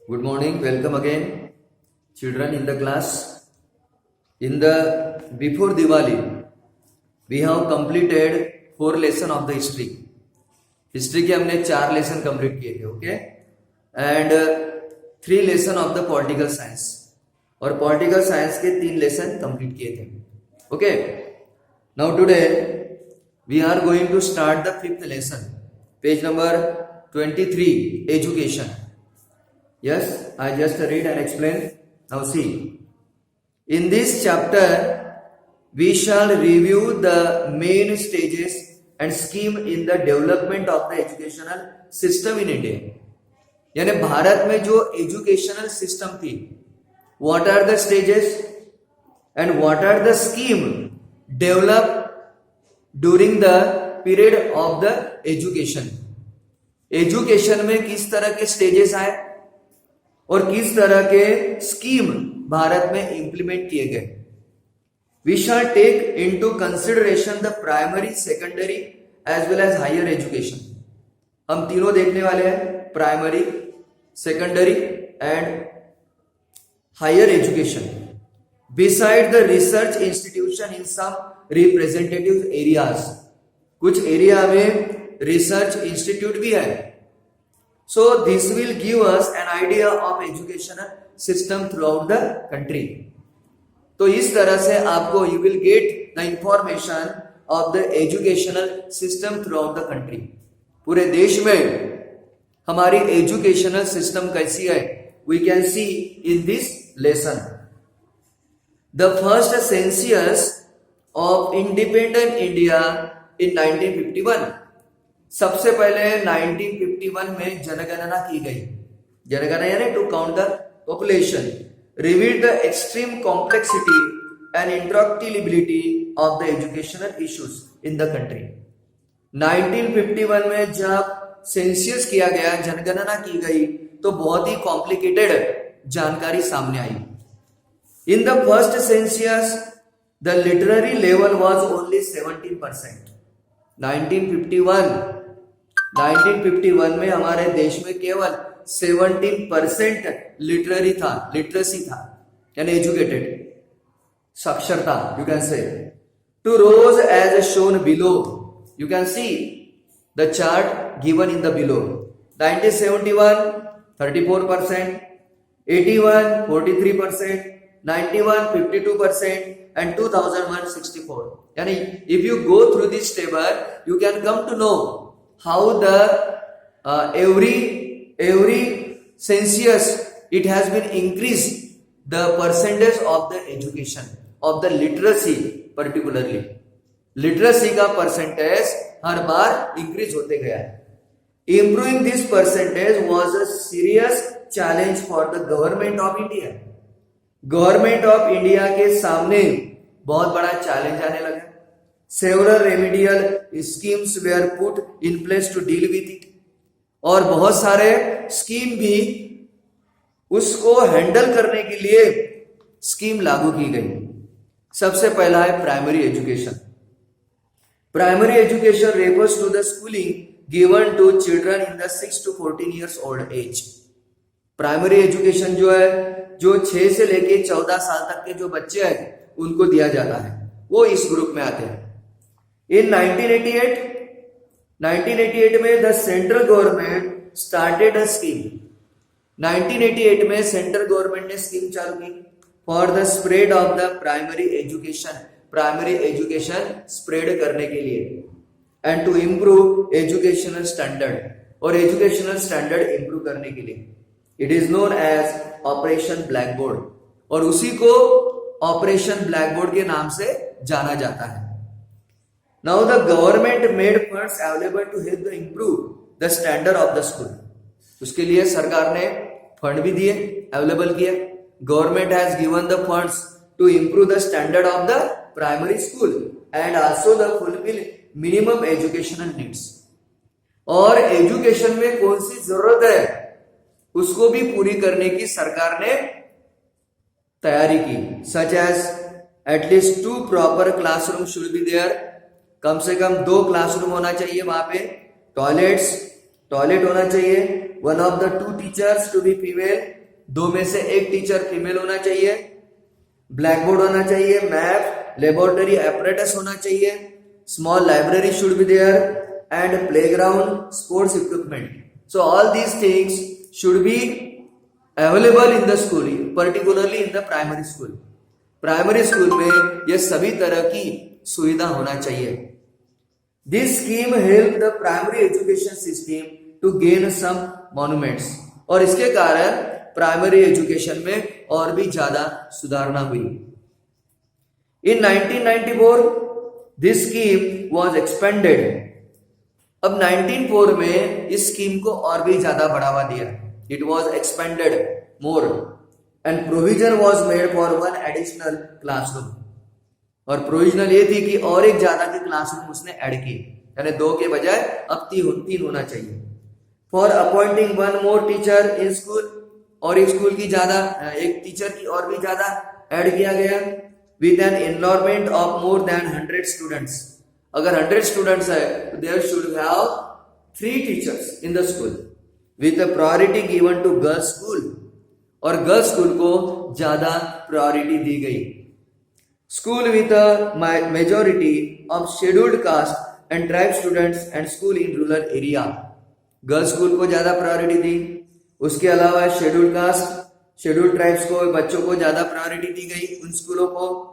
Good morning, welcome again, children in the class. Before Diwali, we have completed 4 lessons of the history. History के हमने 4 lesson complete किए थे, okay, and 3 lesson of the political science, और political science के 3 lesson complete किए थे, okay. Now today we are going to start the 5th lesson, page number 23, education. Yes, I just read and explain. Now see, in this chapter we shall review the main stages and scheme in the development of the educational system in India. यानी भारत में जो educational system थी, what are the stages and what are the scheme developed during the period of the education. Education में किस तरह के stages आए और किस तरह के स्कीम भारत में इंप्लीमेंट किए गए. We shall take into consideration the primary, secondary as well as higher education. हम तीनों देखने वाले हैं, primary, secondary and higher education. Beside the research institution in some representative areas. कुछ एरिया में रिसर्च इंस्टीट्यूट भी है. So this will give us an idea of educational system throughout the country. तो इस तरह से आपको you will get the information of the educational system throughout the country. पूरे देश में हमारी educational system कैसी है, we can see in this lesson. The first census of independent India in 1951. सबसे पहले 1951 में जनगणना की गई. जनगणना यानी to count the population. Revealed the extreme complexity and intractability of the educational issues in the country. 1951 में जब सेंसस किया गया, जनगणना की गई, तो बहुत ही कॉम्प्लिकेटेड जानकारी सामने आई. In the first census the literary level was only 17%. 1951 में हमारे देश में केवल 17% लिटरेरी था, लिटरेसी था, यानी एजुकेटेड, साक्षरता, you can say. To rose as shown below. You can see the chart given in the below. 1971 34%, 81 43%, 91 52%, and 2001 64. Yani if you go through this table, you can come to know how the every census it has been increased the percentage of the education of the literacy. Particularly literacy का percentage हर बार increase होते गया है. Improving this percentage was a serious challenge for the government of India. Government of India के सामने बहुत बड़ा challenge आने लगा. Several remedial schemes were put in place to deal with it. और बहुत सारे स्कीम भी उसको हैंडल करने के लिए स्कीम लागू की गई. सबसे पहला है primary education. Primary education refers to the schooling given to children in the 6 to 14 years old age. Primary education जो है, जो 6 से लेके 14 साल तक के जो बच्चे हैं उनको दिया जाता है, वो इस ग्रुप में आते हैं. इन 1988 में the central government started a scheme. 1988 में सेंट्रल गवर्नमेंट ने स्कीम चालू की for the spread of the primary education. Primary education spread करने के लिए and to improve educational standard, और एजुकेशनल स्टैंडर्ड इम्प्रूव करने के लिए. It is known as operation blackboard, और उसी को ऑपरेशन ब्लैक बोर्ड के नाम से जाना जाता है. Now the government made funds available to help improve the standard of the school. उसके लिए सरकार ने फंड भी दिए, अवेलेबल किया. Government has given the funds to improve the standard of the primary school and also the fulfil minimum educational needs. और education में कौन सी जरूरत है उसको भी पूरी करने की सरकार ने तैयारी की. सच एज एटलीस्ट 2 proper classroom should be there. कम से कम 2 क्लासरूम होना चाहिए वहां पे. टॉयलेट होना चाहिए. One of the 2 teachers to be female दो में से एक टीचर फीमेल होना चाहिए, ब्लैक बोर्ड होना चाहिए, मैप, लेबोरेटरी एपरेटस होना चाहिए, small library should be there and playground, sports equipment. So all these things should be available in the school, particularly in the primary school. Primary school में ये सभी तरह की सुविधा होना चाहिए. This scheme help the primary education system to gain some monuments. और इसके कारण प्राइमरी एजुकेशन में और भी ज्यादा सुधारणा हुई. इन 1994 दिस स्कीम वाज एक्सपेंडेड. अब 1904 में इस स्कीम को और भी ज्यादा बढ़ावा दिया. It was expanded more and provision was made for one additional classroom. और प्रोविजनल ये थी कि और एक ज्यादा के क्लासरूम उसने ऐड की, यानी दो के बजाय अब तीन होना चाहिए. For appointing one more teacher in school, और एक स्कूल की ज्यादा, एक टीचर की और भी ज्यादा ऐड किया गया. With an enrolment of more than 100 students. अगर 100 स्टूडेंट्स है तो there should have 3 teachers in the school with a priority given to girls school. और गर्ल्स स्कूल को ज्यादा प्रायोरिटी दी गई. School with a majority of scheduled caste and tribe students and school in rural area. Girls school को ज्यादा priority दी. उसके अलावा scheduled caste, scheduled tribes को, बच्चों को ज्यादा प्रायोरिटी दी गई उन स्कूलों को.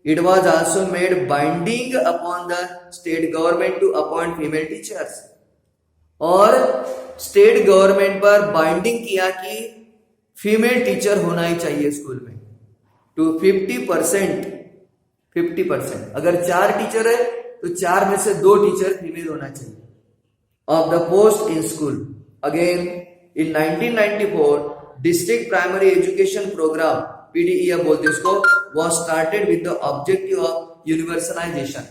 It was also made binding upon the state government to appoint female teachers. और स्टेट गवर्नमेंट पर बाइंडिंग किया कि फीमेल टीचर होना ही चाहिए स्कूल में. टू 50%. अगर 4 टीचर है तो 4 में से 2 टीचर फीमेल होना चाहिए of the post in school. Again in 1994 district primary education programme, PDE बोलते हैं उसको, was started with the objective of universalization.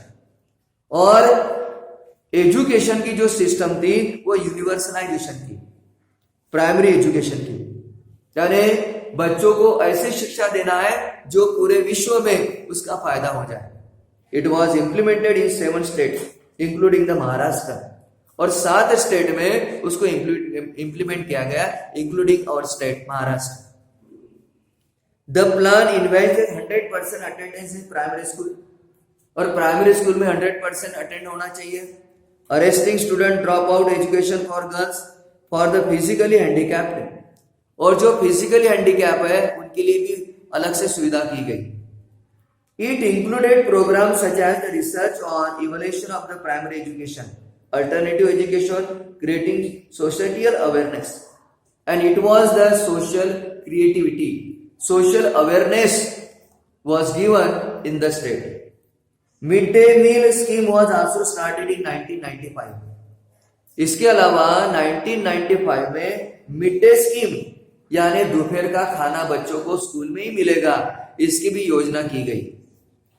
और एजुकेशन की जो सिस्टम थी वो यूनिवर्सलाइजेशन की, प्राइमरी एजुकेशन की, यानी बच्चों को ऐसी शिक्षा देना है जो पूरे विश्व में उसका फायदा हो जाए. It was implemented in 7 states including the Maharashtra. और 7 स्टेट में उसको इंप्लीमेंट किया गया, including our state Maharashtra. The plan invited 100% attendance in primary school. और प्राइमरी स्कूल में 100% अटेंड होना चाहिए. Arresting student drop out education for girls for the physically handicapped. और जो फिजिकली हैंडीकैप है उनके लिए भी अलग से सुविधा की गई. It included programme such as the research on evolution of the primary education, alternative education, creating societal awareness. And it was the social creativity, social awareness was given in the state. Midday meal scheme was also started in 1995. इसके अलावा 1995 में mid day scheme, यानी दोपहर का खाना बच्चों को school में ही मिलेगा, इसकी भी योजना की गई.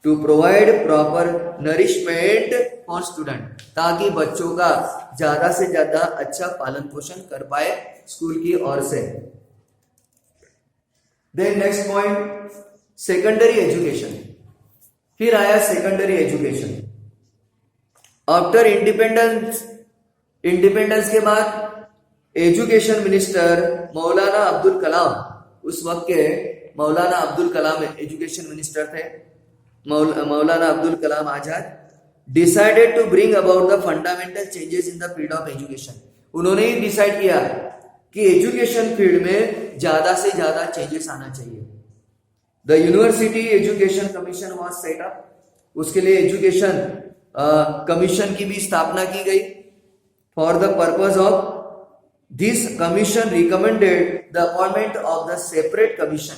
To provide proper nourishment for student, ताकि बच्चों का ज्यादा से ज्यादा अच्छा पालन पोषण कर पाए स्कूल की ओर से. Then next point, secondary education. फिर आया सेकेंडरी एजुकेशन. आफ्टर इंडिपेंडेंस के बाद एजुकेशन मिनिस्टर मौलाना अब्दुल कलाम, उस वक्त के मौलाना अब्दुल कलाम एजुकेशन मिनिस्टर थे, Maulana Abdul Kalam Azad, decided to bring about the fundamental changes in the field of education. उन्होंने ही डिसाइड किया कि एजुकेशन फील्ड में ज्यादा से ज्यादा चेंजेस आना चाहिए. The university education commission was set up. उसके लिए एजुकेशन कमीशन की भी स्थापना की गई. For the purpose of this commission recommended the appointment of the separate commission.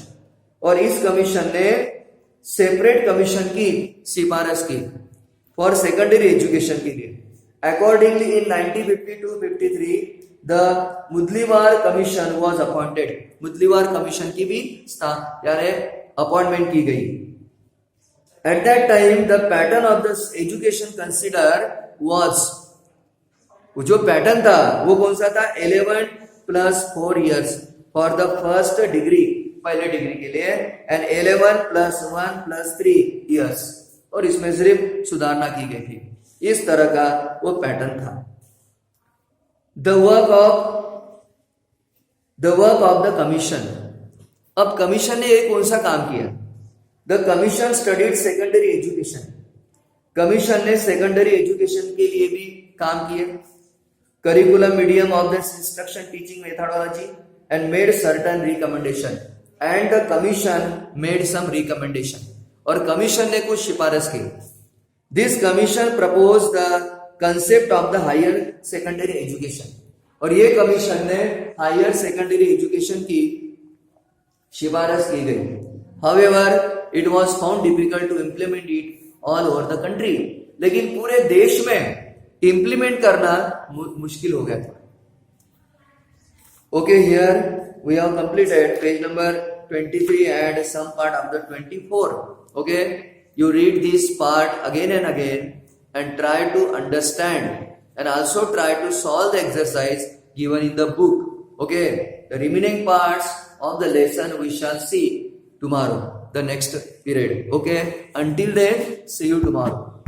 और इस कमीशन ने सेपरेट कमीशन की सिफारिश की फॉर सेकेंडरी एजुकेशन के लिए. Accordingly in 1952-53 the Mudaliar commission was appointed. Mudaliar commission की भी यानी अपॉइंटमेंट की गई. At that time the pattern of the education consider was, जो पैटर्न था वो कौन सा था, 11 + 4 years for the first degree, पहले डिग्री के लिए, एंड 11 + 1 + 3 years. और इसमें सिर्फ सुधारना की गई थी. इस तरह का वो पैटर्न था. The work of the commission. अब कमीशन ने एक कौन सा काम किया? The commission studied secondary education. Commission ने सेकेंडरी एजुकेशन के लिए भी काम किया. Curriculum medium of the instruction teaching methodology and made certain recommendation. And the commission made some recommendation. और कमीशन ने कुछ सिफारिश की. This commission propose the concept of the higher secondary education. और ये कमीशन ने हायर सेकेंडरी एजुकेशन की सिफारिश की गई. However it was found difficult to implement it all over the country. लेकिन पूरे देश में इंप्लीमेंट करना मुश्किल हो गया था. Okay, here we have completed page number 23 and some part of the 24. Okay, you read this part again and again and try to understand and also try to solve the exercise given in the book. Okay, the remaining parts of the lesson we shall see tomorrow, the next period. Okay, until then, see you tomorrow.